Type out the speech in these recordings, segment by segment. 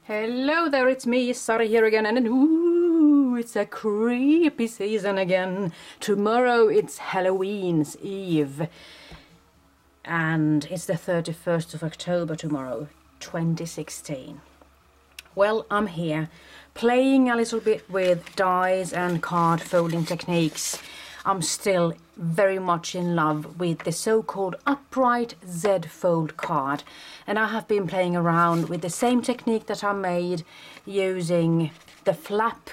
Hello there, it's me, Sari here again, and ooh, it's a creepy season again. Tomorrow it's Halloween's Eve, and it's the 31st of October tomorrow, 2016. Well, I'm here playing a little bit with dies and card folding techniques. I'm still very much in love with the so-called upright Z-fold card, and I have been playing around with the same technique that I made using the flap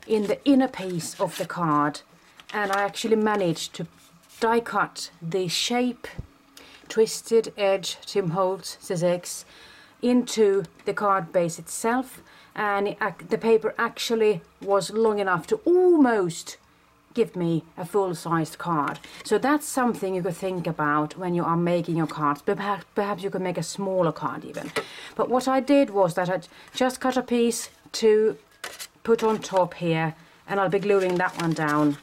in the inner piece of the card, and I actually managed to die cut the shape twisted edge Tim Holtz Sizzix into the card base itself, and the paper actually was long enough to almost give me a full-sized card. So that's something you could think about when you are making your cards, but perhaps you could make a smaller card even. But what I did was that I just cut a piece to put on top here, and I'll be gluing that one down,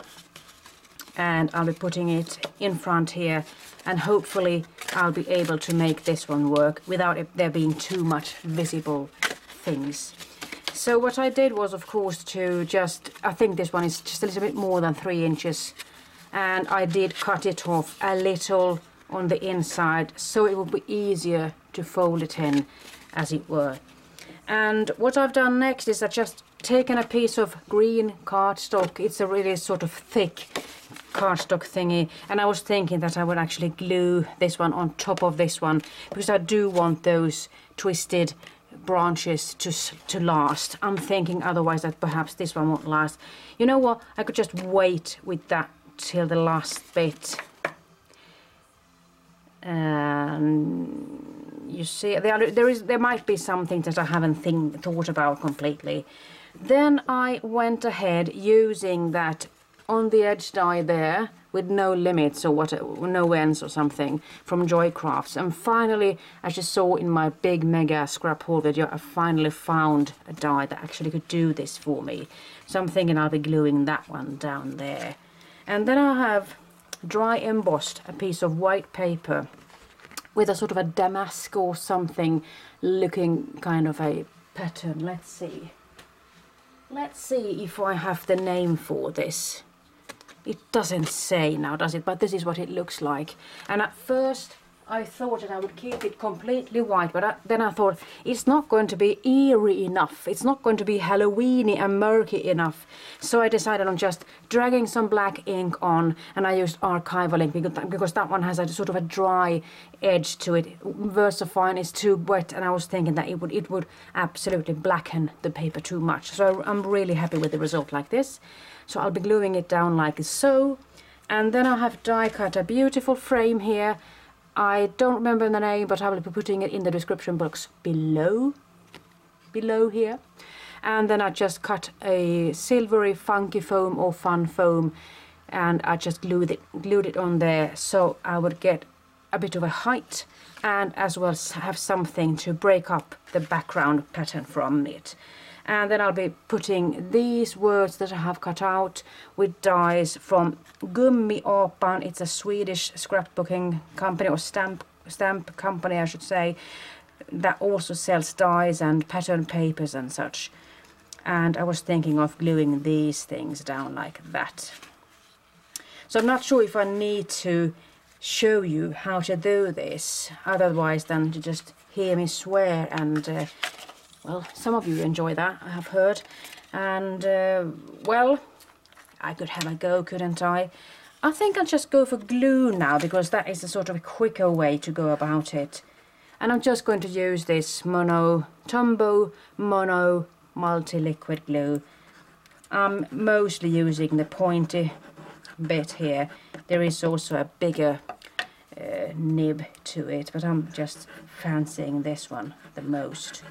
and I'll be putting it in front here, and hopefully I'll be able to make this one work without there being too much visible things. So what I did was, of course, to just, I think this one is just a little bit more than 3 inches, and I did cut it off a little on the inside so it would be easier to fold it in, as it were. And what I've done next is I've just taken a piece of green cardstock. It's a really sort of thick cardstock thingy, and I was thinking that I would actually glue this one on top of this one, because I do want those twisted branches to last. I'm thinking otherwise that perhaps this one won't last. You know what, I could just wait with that till the last bit. You see, there might be something that I haven't thought about completely. Then I went ahead using that on the edge die there with no limits or no ends or something from Joy Crafts. And finally, as you saw in my big mega scrap haul video, I finally found a die that actually could do this for me. So I'm thinking I'll be gluing that one down there. And then I have dry embossed a piece of white paper with a sort of a damask or something looking kind of a pattern. Let's see if I have the name for this. It doesn't say now, does it? But this is what it looks like. And at first I thought that I would keep it completely white, but then I thought it's not going to be eerie enough. It's not going to be Halloweeny and murky enough. So I decided on just dragging some black ink on, and I used archival ink because that one has a sort of a dry edge to it. VersaFine is too wet, and I was thinking that it would absolutely blacken the paper too much. So I'm really happy with the result like this. So I'll be gluing it down like so, and then I have die cut a beautiful frame here. I don't remember the name, but I will be putting it in the description box below here. And then I just cut a silvery funky foam or fun foam, and I just glued it on there so I would get a bit of a height and as well have something to break up the background pattern from it. And then I'll be putting these words that I have cut out with dies from Gummiapan. It's a Swedish scrapbooking company, or stamp company I should say, that also sells dies and pattern papers and such. And I was thinking of gluing these things down like that. So I'm not sure if I need to show you how to do this, otherwise than to just hear me swear and well, some of you enjoy that, I have heard. And, well, I could have a go, couldn't I? I think I'll just go for glue now, because that is a sort of a quicker way to go about it. And I'm just going to use this Tombow Mono multi-liquid glue. I'm mostly using the pointy bit here. There is also a bigger nib to it, but I'm just fancying this one the most.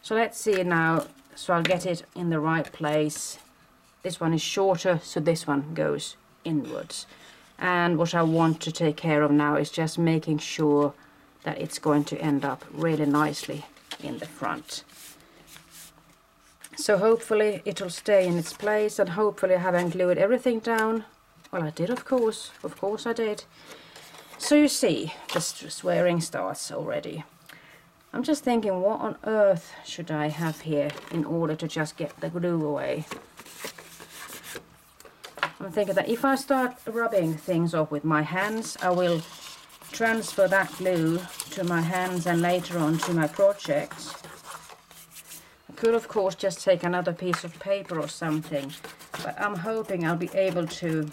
So let's see now, so I'll get it in the right place. This one is shorter, so this one goes inwards. And what I want to take care of now is just making sure that it's going to end up really nicely in the front. So hopefully it'll stay in its place, and hopefully I haven't glued everything down. Well, I did, of course I did. So you see, the swearing starts already. I'm just thinking, what on earth should I have here in order to just get the glue away? I'm thinking that if I start rubbing things off with my hands, I will transfer that glue to my hands and later on to my project. I could of course just take another piece of paper or something, but I'm hoping I'll be able to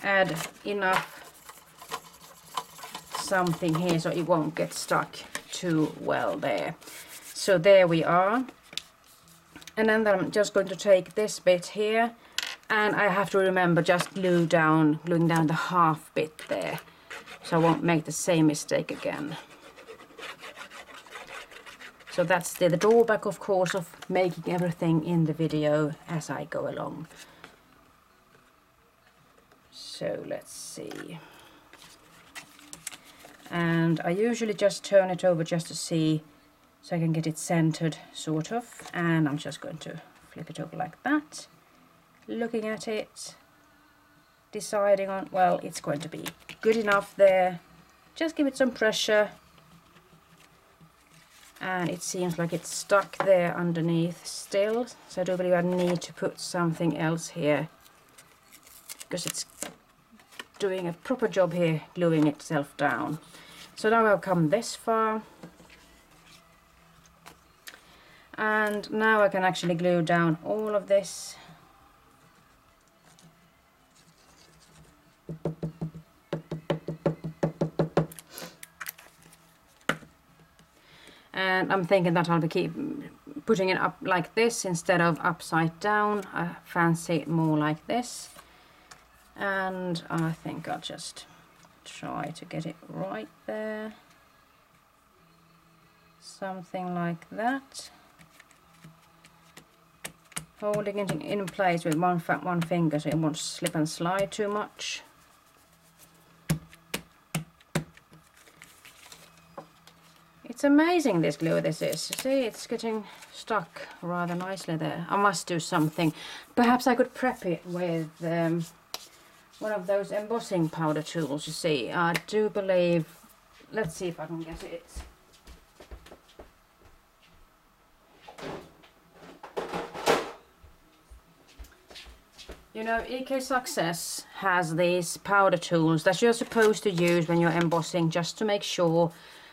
add enough something here so it won't get stuck too well there. So there we are. And then I'm just going to take this bit here, and I have to remember just gluing down the half bit there, so I won't make the same mistake again. So that's the drawback, of course, of making everything in the video as I go along. So let's see. And I usually just turn it over just to see, so I can get it centered, sort of. And I'm just going to flip it over like that. Looking at it, deciding on, well, it's going to be good enough there. Just give it some pressure. And it seems like it's stuck there underneath still. So I do believe I need to put something else here, because it's doing a proper job here, gluing itself down. So now I've come this far. And now I can actually glue down all of this. And I'm thinking that I'll be putting it up like this instead of upside down. I fancy it more like this. And I think I'll just try to get it right there. Something like that. Holding it in place with one finger so it won't slip and slide too much. It's amazing this glue this is. You see, it's getting stuck rather nicely there. I must do something. Perhaps I could prep it with one of those embossing powder tools, you see. I do believe, let's see if I can get it. You know, xcut has these powder tools that you're supposed to use when you're embossing, just to make sure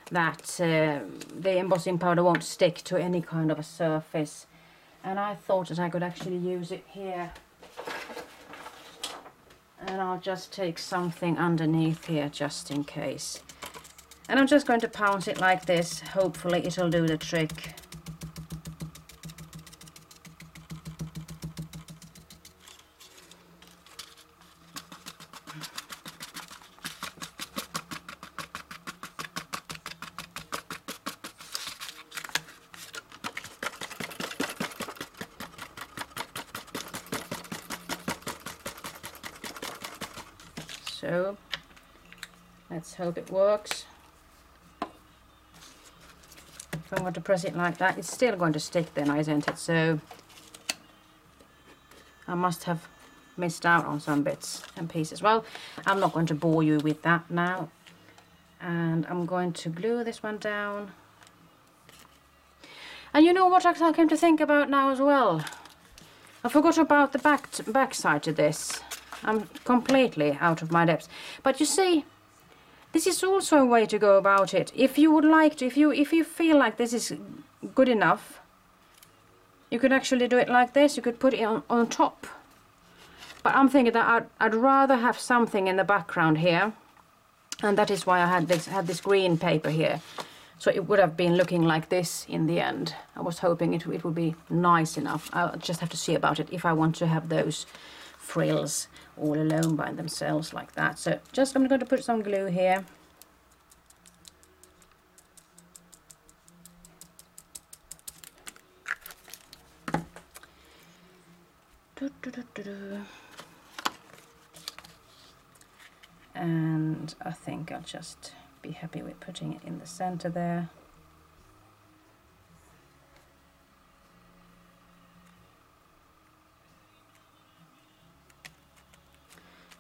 that the embossing powder won't stick to any kind of a surface. And I thought that I could actually use it here. And I'll just take something underneath here just in case. And I'm just going to pounce it like this. Hopefully it'll do the trick. So let's hope it works. If I'm going to press it like that, it's still going to stick then, isn't it? So I must have missed out on some bits and pieces. Well, I'm not going to bore you with that now. And I'm going to glue this one down. And you know what I came to think about now as well? I forgot about the back side to this. I'm completely out of my depth. But you see, this is also a way to go about it. If you would like to, if you feel like this is good enough, you could actually do it like this. You could put it on top. But I'm thinking that I'd rather have something in the background here, and that is why I had this green paper here. So it would have been looking like this in the end. I was hoping it would be nice enough. I'll just have to see about it if I want to have those frills all alone by themselves like that. So just I'm going to put some glue here. And I think I'll just be happy with putting it in the center there.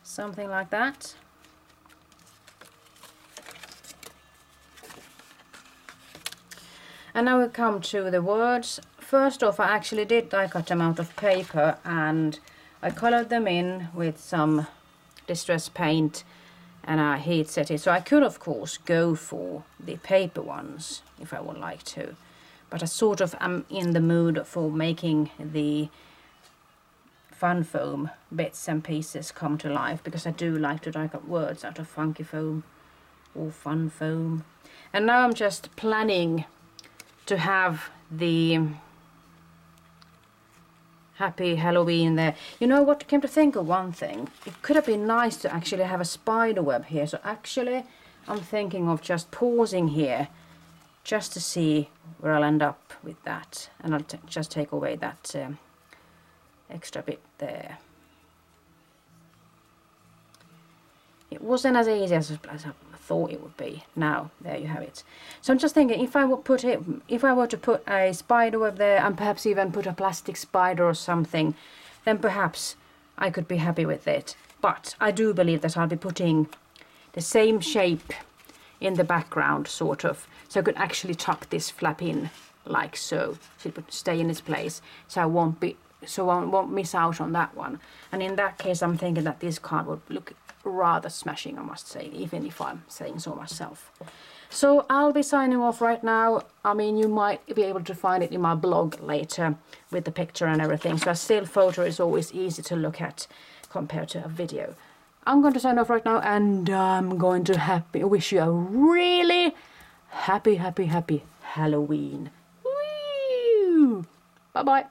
Something like that. And now we come to the words. First off, I actually did die cut them out of paper and I colored them in with some distress paint and I heat set it. So I could of course go for the paper ones if I would like to. But I sort of am in the mood for making the fun foam bits and pieces come to life, because I do like to die cut words out of funky foam or fun foam. And now I'm just planning to have the Happy Halloween there. You know what, came to think of one thing. It could have been nice to actually have a spider web here. So actually I'm thinking of just pausing here just to see where I'll end up with that. And I'll just take away that extra bit there. It wasn't as easy as I thought it would be. Now there you have it. So I'm just thinking, if I were to put a spider web there and perhaps even put a plastic spider or something, then perhaps I could be happy with it. But I do believe that I'll be putting the same shape in the background, sort of, so I could actually tuck this flap in like so. So it would stay in its place, so I won't miss out on that one. And in that case, I'm thinking that this card would look rather smashing, I must say, even if I'm saying so myself. So I'll be signing off right now. I mean, you might be able to find it in my blog later with the picture and everything. So a still photo is always easy to look at compared to a video. I'm going to sign off right now, and I'm going to wish you a really happy Halloween. Woo! Bye bye.